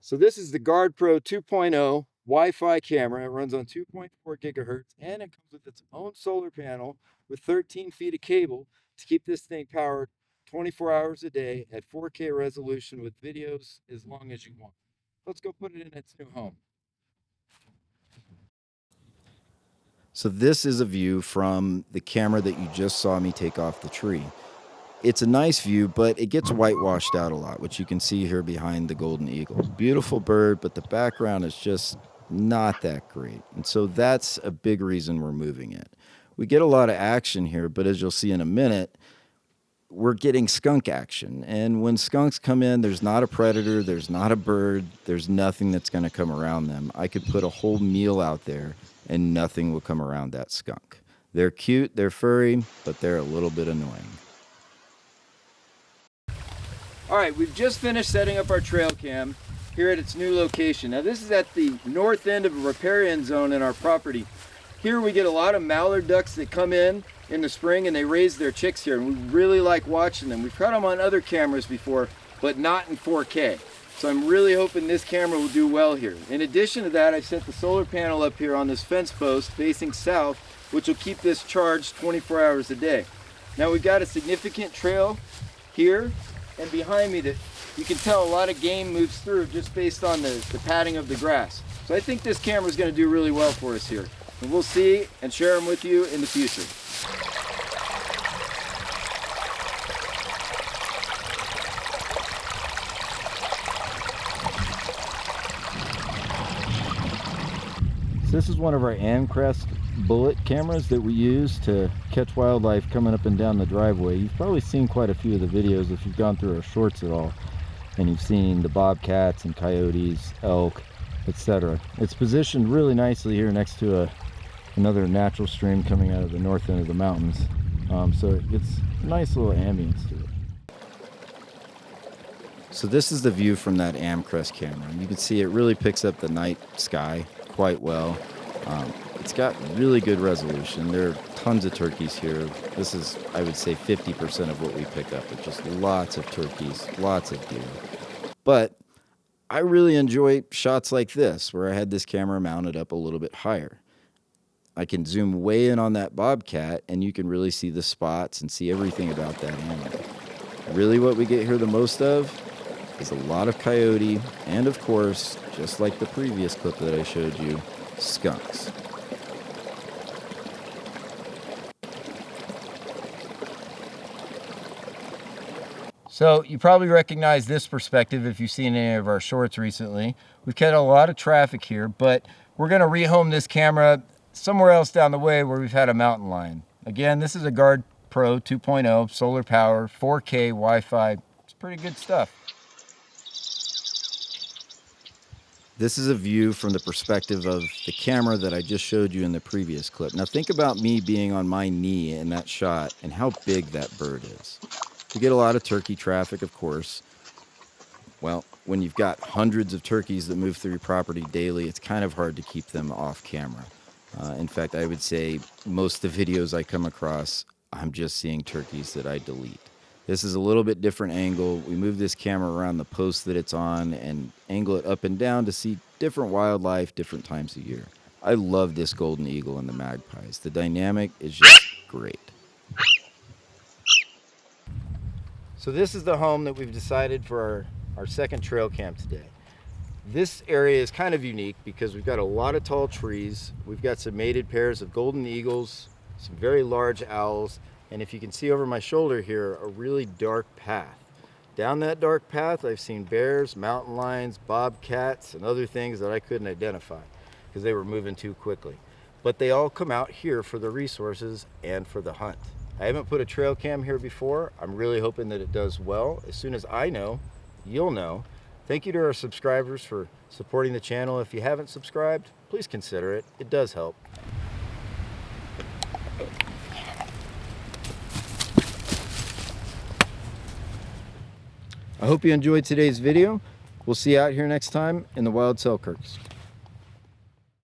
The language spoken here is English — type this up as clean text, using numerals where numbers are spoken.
So this is the GardPro 2.0 Wi-Fi camera. It runs on 2.4 gigahertz and it comes with its own solar panel with 13 feet of cable to keep this thing powered 24 hours a day at 4K resolution with videos as long as you want. Let's go put it in its new home. So this is a view from the camera that you just saw me take off the tree. It's a nice view, but it gets whitewashed out a lot, which you can see here behind the golden eagle. Beautiful bird, but the background is just not that great. And so that's a big reason we're moving it. We get a lot of action here, but as you'll see in a minute, we're getting skunk action. And when skunks come in, there's not a predator, there's not a bird, there's nothing that's going to come around them. I could put a whole meal out there and nothing will come around that skunk. They're cute, they're furry, but they're a little bit annoying. All right, we've just finished setting up our trail cam here at its new location. Now this is at the north end of a riparian zone in our property. Here we get a lot of mallard ducks that come in the spring and they raise their chicks here, and we really like watching them. We've caught them on other cameras before, but not in 4K. So I'm really hoping this camera will do well here. In addition to that, I set the solar panel up here on this fence post facing south, which will keep this charged 24 hours a day. Now we've got a significant trail here and behind me that you can tell a lot of game moves through just based on the padding of the grass. So I think this camera is going to do really well for us here. And we'll see and share them with you in the future. So this is one of our Amcrest bullet cameras that we use to catch wildlife coming up and down the driveway. You've probably seen quite a few of the videos if you've gone through our shorts at all, and you've seen the bobcats and coyotes, elk, etc. It's positioned really nicely here next to another natural stream coming out of the north end of the mountains, so it gets a nice little ambience to it. So this is the view from that Amcrest camera. You can see it really picks up the night sky quite well. It's got really good resolution. There are tons of turkeys here. This is, I would say, 50% of what we pick up. It's just lots of turkeys, lots of deer. But I really enjoy shots like this, where I had this camera mounted up a little bit higher. I can zoom way in on that bobcat, and you can really see the spots and see everything about that animal. Really what we get here the most of is a lot of coyote, and of course, just like the previous clip that I showed you, skunks. So you probably recognize this perspective if you've seen any of our shorts recently. We've got a lot of traffic here, but we're going to rehome this camera somewhere else down the way where we've had a mountain lion. Again, this is a GardPro 2.0 solar power, 4K Wi-Fi. It's pretty good stuff. This is a view from the perspective of the camera that I just showed you in the previous clip. Now think about me being on my knee in that shot and how big that bird is. We get a lot of turkey traffic, of course. Well, when you've got hundreds of turkeys that move through your property daily, it's kind of hard to keep them off camera. In fact, I would say most of the videos I come across, I'm just seeing turkeys that I delete. This is a little bit different angle. We move this camera around the post that it's on and angle it up and down to see different wildlife, different times of year. I love this golden eagle and the magpies. The dynamic is just great. So this is the home that we've decided for our second trail camp today. This area is kind of unique because we've got a lot of tall trees. We've got some mated pairs of golden eagles, some very large owls, and if you can see over my shoulder here, a really dark path. Down that dark path, I've seen bears, mountain lions, bobcats, and other things that I couldn't identify because they were moving too quickly. But they all come out here for the resources and for the hunt. I haven't put a trail cam here before. I'm really hoping that it does well. As soon as I know, you'll know. Thank you to our subscribers for supporting the channel. If you haven't subscribed, please consider it. It does help. I hope you enjoyed today's video. We'll see you out here next time in the wild Selkirks.